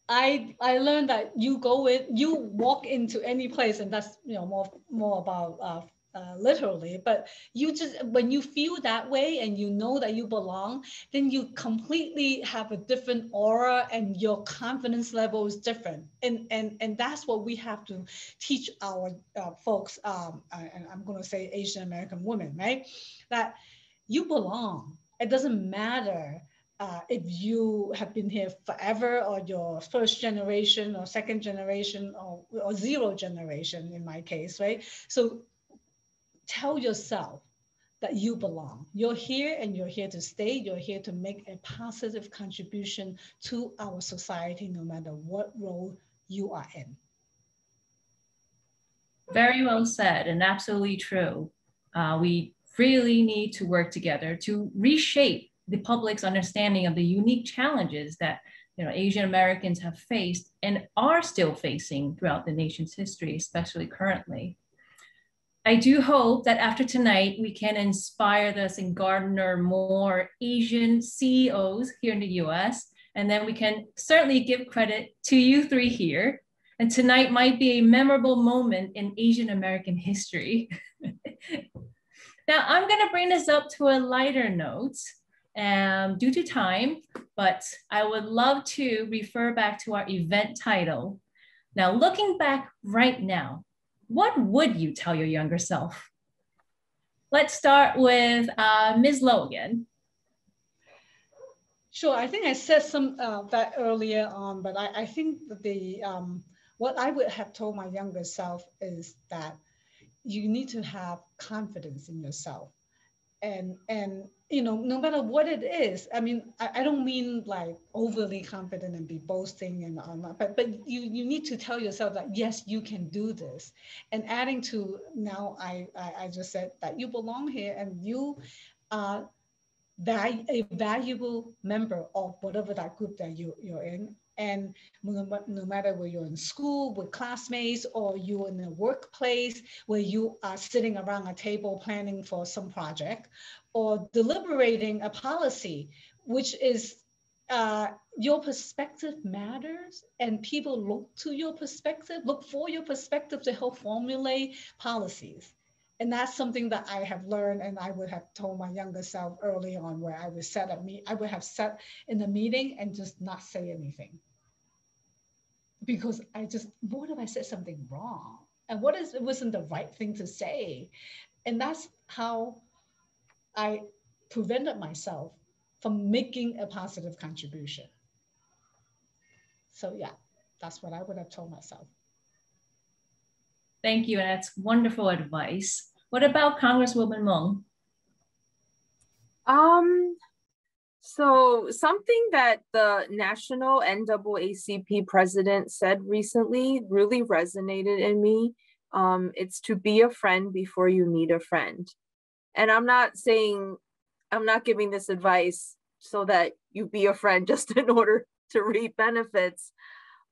I learned that you walk into any place, and that's, you know, more about literally, but you just, when you feel that way and you know that you belong, then you completely have a different aura and your confidence level is different. And that's what we have to teach our folks, and I'm going to say Asian American women, right? That you belong. It doesn't matter if you have been here forever or your first generation or second generation or zero generation in my case, right? So tell yourself that you belong. You're here and you're here to stay. You're here to make a positive contribution to our society, no matter what role you are in. Very well said and absolutely true. We really need to work together to reshape the public's understanding of the unique challenges that, you know, Asian Americans have faced and are still facing throughout the nation's history, especially currently. I do hope that after tonight, we can inspire this and garner more Asian CEOs here in the US. And then we can certainly give credit to you three here. And tonight might be a memorable moment in Asian American history. Now, I'm going to bring this up to a lighter note due to time, but I would love to refer back to our event title. Now, looking back right now, what would you tell your younger self? Let's start with Ms. Lowe again. Sure, I think I said some that earlier on, but I think the what I would have told my younger self is that you need to have confidence in yourself. and you know, no matter what it is, I mean, I don't mean like overly confident and be boasting and all that, but you need to tell yourself that yes, you can do this. And adding to now, I just said that you belong here and you are a valuable member of whatever that group that you're in. And no matter where you're in school with classmates or you're in a workplace where you are sitting around a table planning for some project or deliberating a policy, which is your perspective matters and people look for your perspective to help formulate policies. And that's something that I have learned, and I would have told my younger self early on, where I would have sat in the meeting and just not say anything, because what if I said something wrong, and it wasn't the right thing to say, and that's how I prevented myself from making a positive contribution. So yeah, that's what I would have told myself. Thank you, and that's wonderful advice. What about Congresswoman Meng? So something that the national NAACP president said recently really resonated in me. It's to be a friend before you need a friend. And I'm not giving this advice so that you be a friend just in order to reap benefits.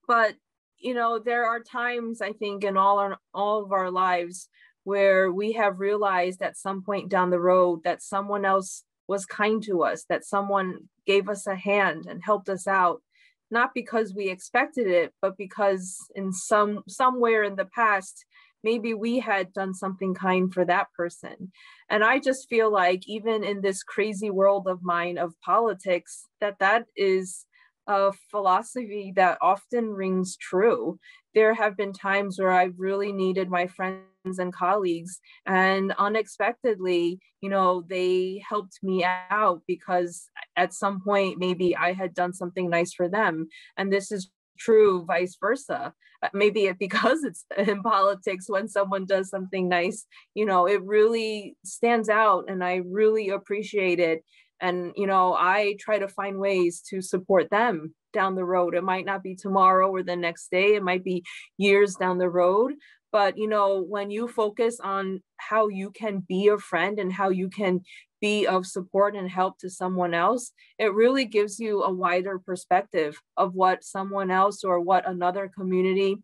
But, you know, there are times, I think, in all of our lives where we have realized at some point down the road that someone else was kind to us, that someone gave us a hand and helped us out, not because we expected it, but because in somewhere in the past, maybe we had done something kind for that person. And I just feel like even in this crazy world of mine of politics, that is a philosophy that often rings true. There have been times where I've really needed my friends and colleagues, and unexpectedly, you know, they helped me out because at some point maybe I had done something nice for them. And this is true vice versa. Maybe because it's in politics, when someone does something nice, you know, it really stands out and I really appreciate it. And, you know, I try to find ways to support them down the road. It might not be tomorrow or the next day, it might be years down the road. But, you know, when you focus on how you can be a friend and how you can be of support and help to someone else, it really gives you a wider perspective of what someone else or what another community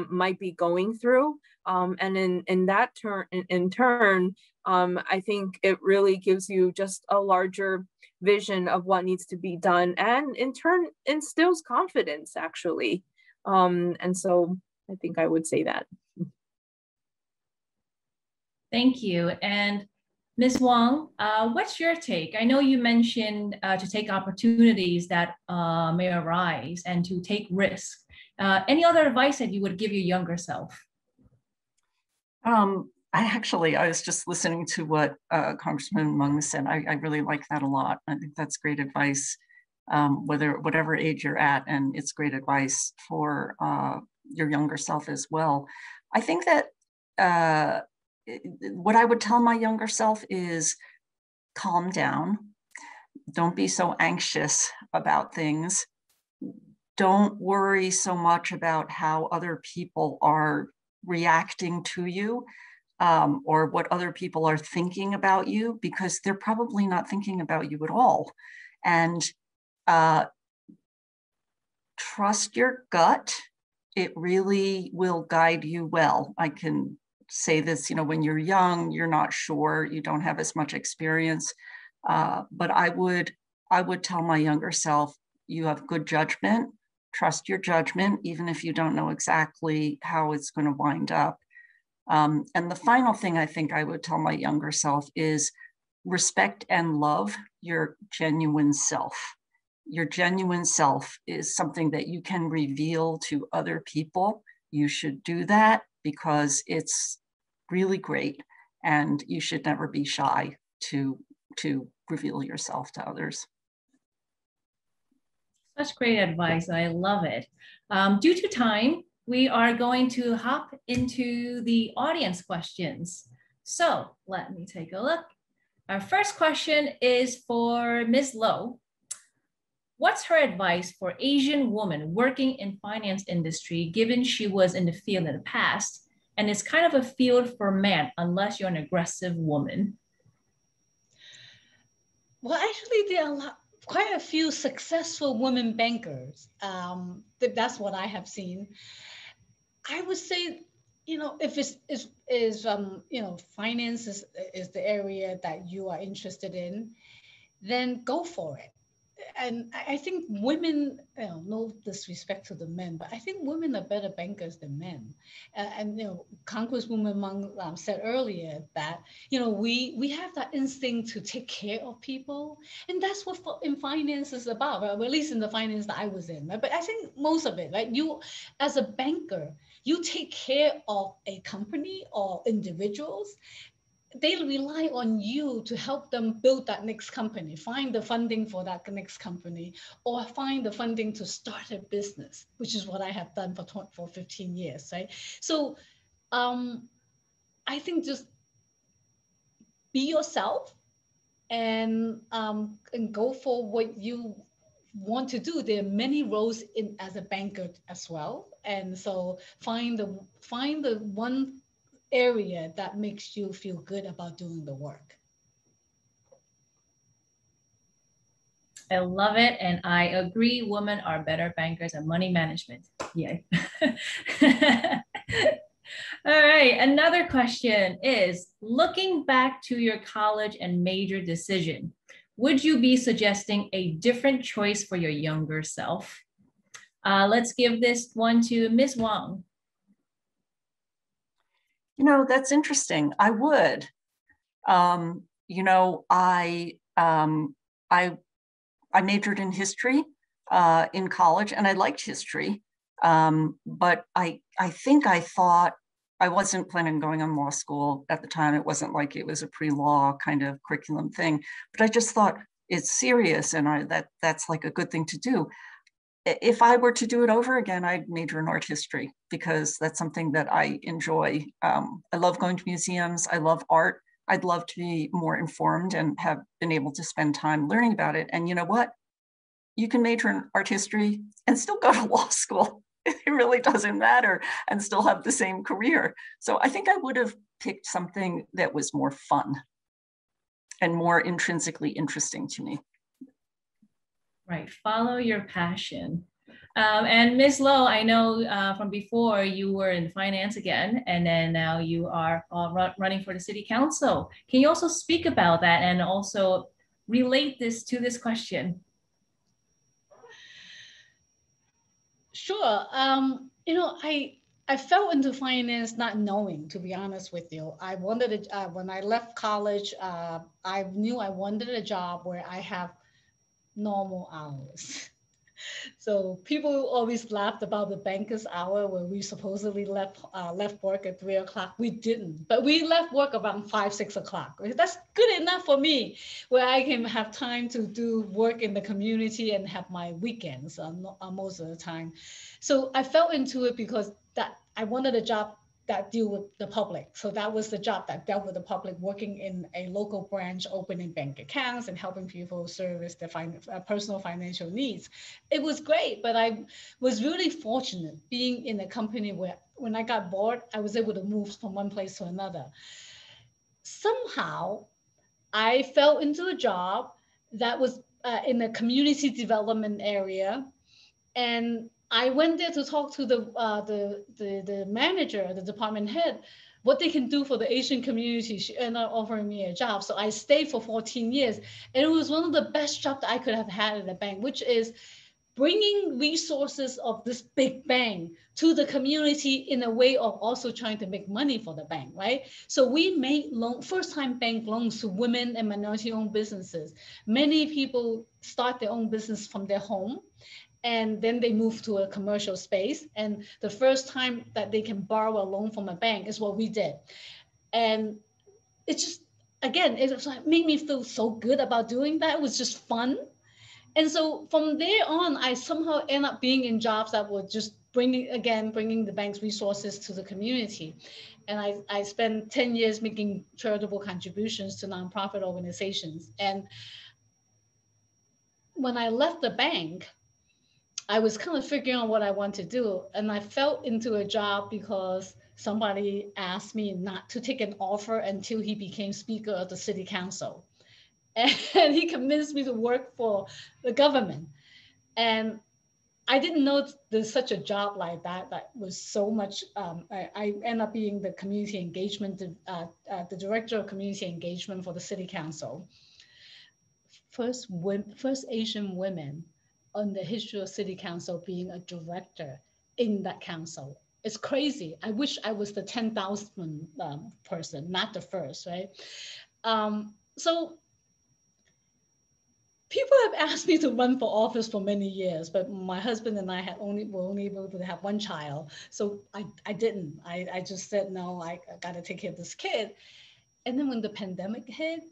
might be going through. And in turn, I think it really gives you just a larger vision of what needs to be done, and in turn instills confidence, actually. And so I think I would say that. Thank you. And Ms. Wong, what's your take? I know you mentioned to take opportunities that may arise and to take risks. Any other advice that you would give your younger self? I was just listening to what Congressman Meng said. I really like that a lot. I think that's great advice, whatever age you're at, and it's great advice for your younger self as well. I think that what I would tell my younger self is calm down. Don't be so anxious about things. Don't worry so much about how other people are reacting to you, or what other people are thinking about you, because they're probably not thinking about you at all. And trust your gut. It really will guide you well. I can say this, you know, when you're young, you're not sure, you don't have as much experience, but I would tell my younger self, you have good judgment, trust your judgment, even if you don't know exactly how it's going to wind up. And the final thing I think I would tell my younger self is respect and love your genuine self. Your genuine self is something that you can reveal to other people. You should do that because it's really great, and you should never be shy to reveal yourself to others. Such great advice. I love it. Due to time, we are going to hop into the audience questions. So let me take a look. Our first question is for Ms. Lowe. What's her advice for Asian woman working in finance industry, given she was in the field in the past, and it's kind of a field for men unless you're an aggressive woman? Well, actually, there are quite a few successful women bankers. That's what I have seen. I would say, if finance is the area that you are interested in, then go for it. And I think women, no disrespect to the men, but I think women are better bankers than men. Congresswoman Meng said earlier that, we have that instinct to take care of people. And that's what in finance is about, right? Or at least in the finance that I was in. Right? But I think most of it, right? You, as a banker, you take care of a company or individuals. They rely on you to help them build that next company, find the funding for that next company, or find the funding to start a business, which is what I have done for 15 years, right? So I think just be yourself and go for what you want to do. There are many roles as a banker as well. And so find the one area that makes you feel good about doing the work. I love it. And I agree, women are better bankers at money management. Yay. All right, another question is, looking back to your college and major decision, would you be suggesting a different choice for your younger self? Let's give this one to Ms. Wang. That's interesting. I would. I majored in history in college, and I liked history. But I think I thought I wasn't planning on going on law school at the time. It wasn't like it was a pre-law kind of curriculum thing. But I just thought it's serious, and that's like a good thing to do. If I were to do it over again, I'd major in art history because that's something that I enjoy. I love going to museums. I love art. I'd love to be more informed and have been able to spend time learning about it. And you know what? You can major in art history and still go to law school. It really doesn't matter, and still have the same career. So I think I would have picked something that was more fun and more intrinsically interesting to me. Right, follow your passion. And Ms. Lowe, I know from before you were in finance again, and then now you are running for the city council. Can you also speak about that and also relate this to this question? Sure. I fell into finance not knowing, to be honest with you. I wanted when I left college, I knew I wanted a job where I have normal hours. So people always laughed about the banker's hour where we supposedly left work at 3 o'clock. We didn't, but we left work around 5, 6 o'clock. That's good enough for me, where I can have time to do work in the community and have my weekends most of the time. So I fell into it because that I wanted a job that deal with the public. So that was the job that dealt with the public, working in a local branch, opening bank accounts and helping people service their personal financial needs. It was great, but I was really fortunate being in a company where when I got bored, I was able to move from one place to another. Somehow, I fell into a job that was in a community development area, and I went there to talk to the manager, the department head, what they can do for the Asian community. She ended up offering me a job. So I stayed for 14 years. And it was one of the best jobs that I could have had at a bank, which is bringing resources of this big bank to the community in a way of also trying to make money for the bank, right? So we made first-time bank loans to women and minority-owned businesses. Many people start their own business from their home, and then they move to a commercial space. And the first time that they can borrow a loan from a bank is what we did. And it just, again, it was like, made me feel so good about doing that. It was just fun. And so from there on, I somehow end up being in jobs that were just bringing the bank's resources to the community. And I spent 10 years making charitable contributions to nonprofit organizations. And when I left the bank, I was kind of figuring out what I want to do. And I fell into a job because somebody asked me not to take an offer until he became Speaker of the City Council. And he convinced me to work for the government. And I didn't know there's such a job like that was so much. I ended up being the community engagement, the director of community engagement for the City Council. First Asian women on the history of City Council being a director in that council. It's crazy. I wish I was the 10,000th person, not the first, right? So people have asked me to run for office for many years, but my husband and I were only able to have one child. So I didn't. I just said, no, I got to take care of this kid. And then when the pandemic hit,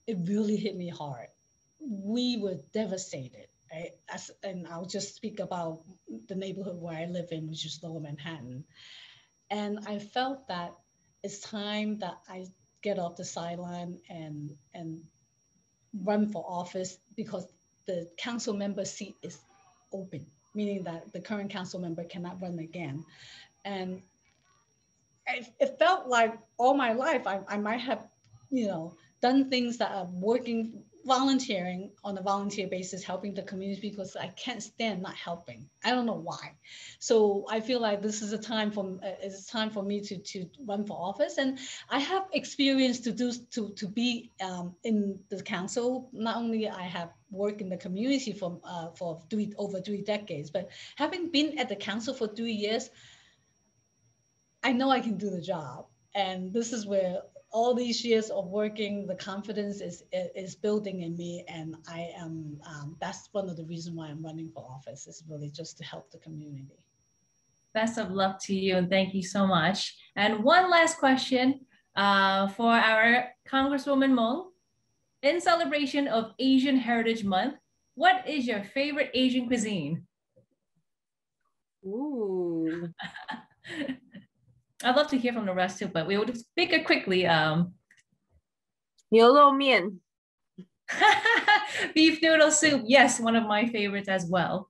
it really hit me hard. We were devastated. Right? And I'll just speak about the neighborhood where I live in, which is Lower Manhattan. And I felt that it's time that I get off the sideline and run for office, because the council member seat is open, meaning that the current council member cannot run again. And it felt like all my life I might have, done things that are working, volunteering on a volunteer basis, helping the community, because I can't stand not helping. I don't know why. So I feel like this is a time for it's time for me to run for office, and I have experience to be in the council. Not only I have worked in the community for over 3 decades, but having been at the council for 3 years, I know I can do the job. And this is where all these years of working, the confidence is building in me, and I am. That's one of the reasons why I'm running for office. Is really just to help the community. Best of luck to you, and thank you so much. And one last question for our Congresswoman Meng. In celebration of Asian Heritage Month, what is your favorite Asian cuisine? Ooh. I'd love to hear from the rest too, but we will just speak it quickly. 牛肉面. Beef noodle soup. Yes, one of my favorites as well.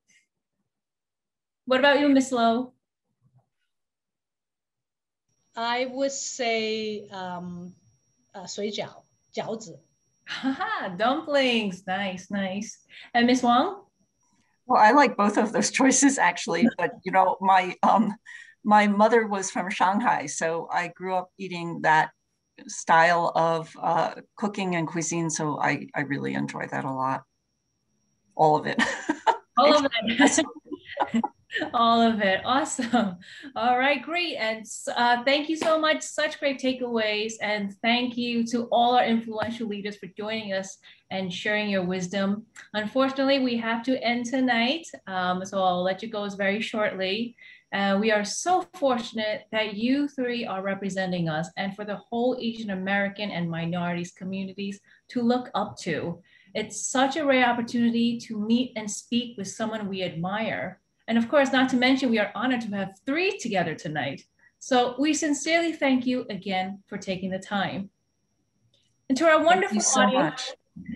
What about you, Miss Low? I would say 水饺, 饺子. Dumplings. Nice, nice. And Miss Wong? Well, I like both of those choices actually, but my mother was from Shanghai, so I grew up eating that style of cooking and cuisine, so I really enjoy that a lot. All of it. All of it. All of it. Awesome. All right, great. And thank you so much. Such great takeaways. And thank you to all our influential leaders for joining us and sharing your wisdom. Unfortunately, we have to end tonight, so I'll let you go very shortly. We are so fortunate that you three are representing us, and for the whole Asian American and minorities communities to look up to. It's such a rare opportunity to meet and speak with someone we admire. And of course, not to mention, we are honored to have three together tonight. So we sincerely thank you again for taking the time. And to our wonderful audience,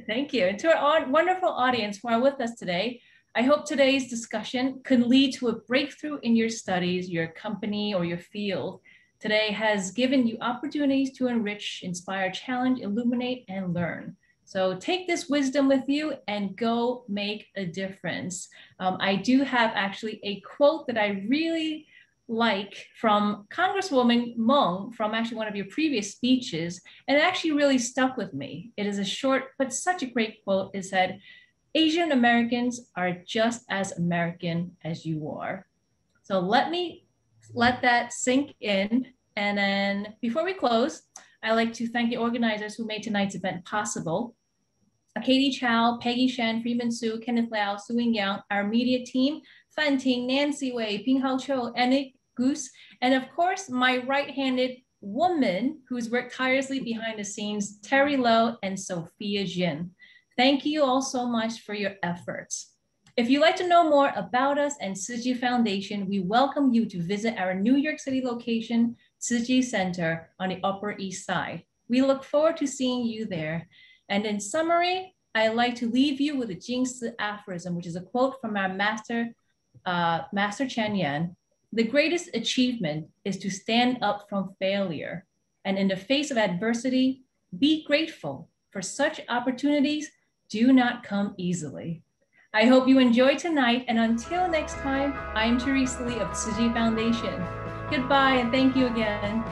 thank you. And to our wonderful audience who are with us today, I hope today's discussion could lead to a breakthrough in your studies, your company, or your field. Today has given you opportunities to enrich, inspire, challenge, illuminate, and learn. So take this wisdom with you and go make a difference. I do have actually a quote that I really like from Congresswoman Meng from actually one of your previous speeches, and it actually really stuck with me. It is a short, but such a great quote. It said, Asian Americans are just as American as you are. So let that sink in. And then before we close, I'd like to thank the organizers who made tonight's event possible. Katie Chow, Peggy Shen, Freeman Su, Kenneth Lau, Suing Yang, our media team, Fan Ting, Nancy Wei, Ping Hao Cho, Anik Goose, and of course, my right-handed woman who's worked tirelessly behind the scenes, Terry Lowe and Sophia Jin. Thank you all so much for your efforts. If you'd like to know more about us and Tzu Chi Foundation, we welcome you to visit our New York City location, Tzu Chi Center on the Upper East Side. We look forward to seeing you there. And in summary, I'd like to leave you with a Jingsi aphorism, which is a quote from our Master Chen Yan. The greatest achievement is to stand up from failure. And in the face of adversity, be grateful, for such opportunities do not come easily. I hope you enjoyed tonight, and until next time, I'm Teresa Lee of Tzu Chi Foundation. Goodbye, and thank you again.